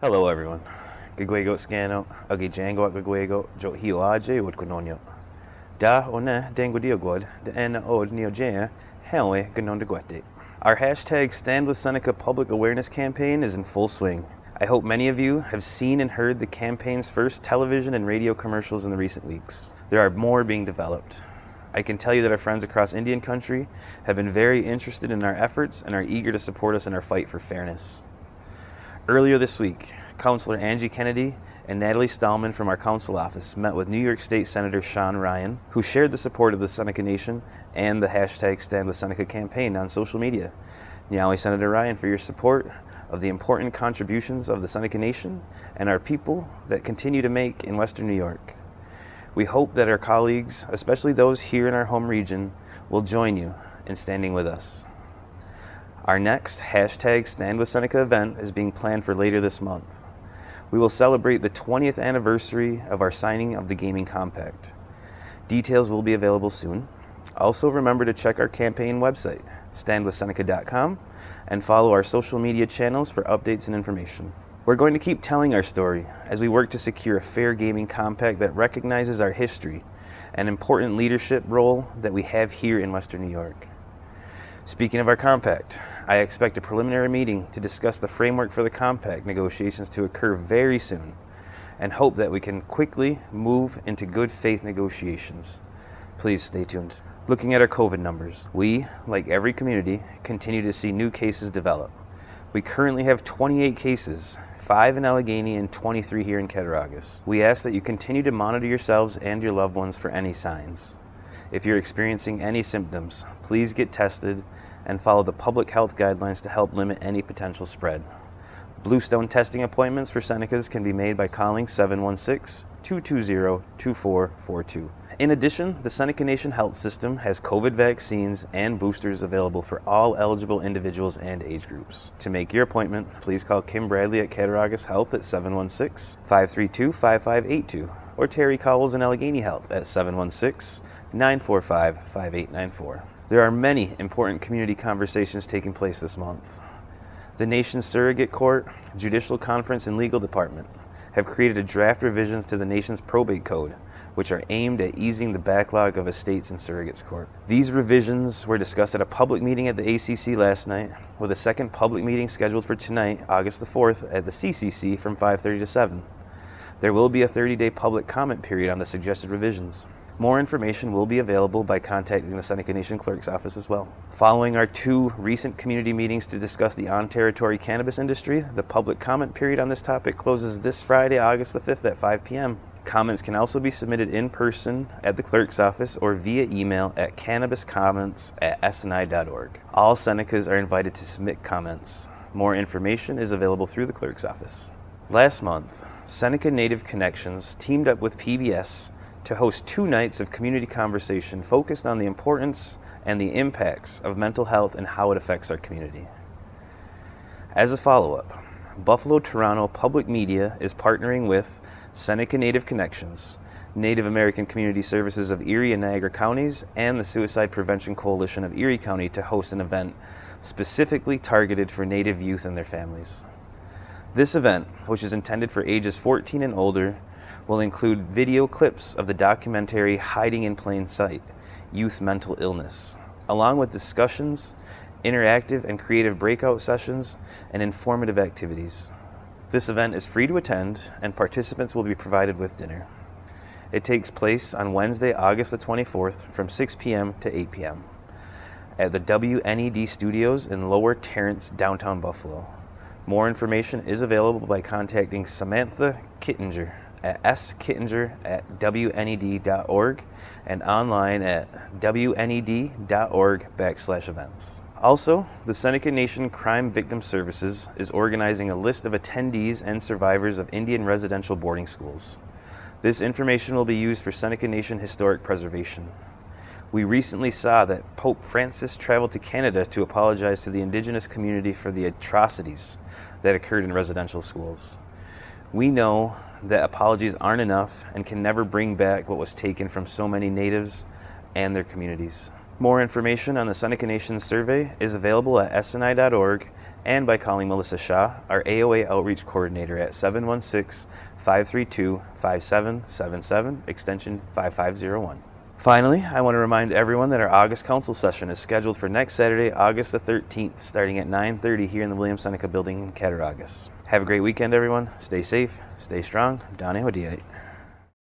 Hello everyone. Gagwego scano, agi jango at gagwego, jo hio aje would kononyo. Da one dango diogod, de en od neo jaya, helwe ganon de guete. Our hashtag Stand with Seneca public awareness campaign is in full swing. I hope many of you have seen and heard the campaign's first television and radio commercials in the recent weeks. There are more being developed. I can tell you that our friends across Indian country have been very interested in our efforts and are eager to support us in our fight for fairness. Earlier this week, Councilor Angie Kennedy and Natalie Stallman from our council office met with New York State Senator Sean Ryan, who shared the support of the Seneca Nation and the hashtag Stand with Seneca campaign on social media. Nyawe Senator Ryan for your support of the important contributions of the Seneca Nation and our people that continue to make in Western New York. We hope that our colleagues, especially those here in our home region, will join you in standing with us. Our next hashtag Stand with Seneca event is being planned for later this month. We will celebrate the 20th anniversary of our signing of the Gaming Compact. Details will be available soon. Also remember to check our campaign website, standwithseneca.com, and follow our social media channels for updates and information. We're going to keep telling our story as we work to secure a fair gaming compact that recognizes our history and important leadership role that we have here in Western New York. Speaking of our compact, I expect a preliminary meeting to discuss the framework for the compact negotiations to occur very soon, and hope that we can quickly move into good faith negotiations. Please stay tuned. Looking at our COVID numbers, we, like every community, continue to see new cases develop. We currently have 28 cases, 5 in Allegheny and 23 here in Cattaraugus. We ask that you continue to monitor yourselves and your loved ones for any signs. If you're experiencing any symptoms, please get tested and follow the public health guidelines to help limit any potential spread. Bluestone testing appointments for Senecas can be made by calling 716-220-2442. In addition, the Seneca Nation Health System has COVID vaccines and boosters available for all eligible individuals and age groups. To make your appointment, please call Kim Bradley at Cattaraugus Health at 716-532-5582 or Terry Cowles in Allegheny Health at 716-945-5894. There are many important community conversations taking place this month. The nation's surrogate court, judicial conference, and legal department have created a draft revisions to the nation's probate code, which are aimed at easing the backlog of estates in surrogates court. These revisions were discussed at a public meeting at the ACC last night, with a second public meeting scheduled for tonight, August the 4th, at the CCC from 5:30 to 7. There will be a 30-day public comment period on the suggested revisions. More information will be available by contacting the Seneca Nation Clerk's office as well. Following our 2 recent community meetings to discuss the on-territory cannabis industry, the public comment period on this topic closes this Friday, August the 5th at 5 p.m. Comments can also be submitted in person at the clerk's office or via email at cannabiscomments@sni.org. All Senecas are invited to submit comments. More information is available through the clerk's office. Last month, Seneca Native Connections teamed up with PBS to host 2 nights of community conversation focused on the importance and the impacts of mental health and how it affects our community. As a follow-up, Buffalo Toronto Public Media is partnering with Seneca Native Connections, Native American Community Services of Erie and Niagara Counties, and the Suicide Prevention Coalition of Erie County to host an event specifically targeted for Native youth and their families. This event, which is intended for ages 14 and older, will include video clips of the documentary Hiding in Plain Sight, Youth Mental Illness, along with discussions, interactive and creative breakout sessions, and informative activities. This event is free to attend, and participants will be provided with dinner. It takes place on Wednesday, August the 24th from 6 p.m. to 8 p.m. at the WNED studios in Lower Terrace, downtown Buffalo. More information is available by contacting Samantha Kittinger at skittinger@wned.org and online at wned.org/events. Also, the Seneca Nation Crime Victim Services is organizing a list of attendees and survivors of Indian residential boarding schools. This information will be used for Seneca Nation Historic Preservation. We recently saw that Pope Francis traveled to Canada to apologize to the Indigenous community for the atrocities that occurred in residential schools. We know that apologies aren't enough and can never bring back what was taken from so many natives and their communities. More information on the Seneca Nation survey is available at sni.org and by calling Melissa Shaw, our AOA Outreach Coordinator at 716-532-5777, extension 5501. Finally, I want to remind everyone that our August Council session is scheduled for next Saturday, August the 13th, starting at 9:30 here in the William Seneca building in Cattaraugus. Have a great weekend, everyone. Stay safe, stay strong. Dane Hodiait.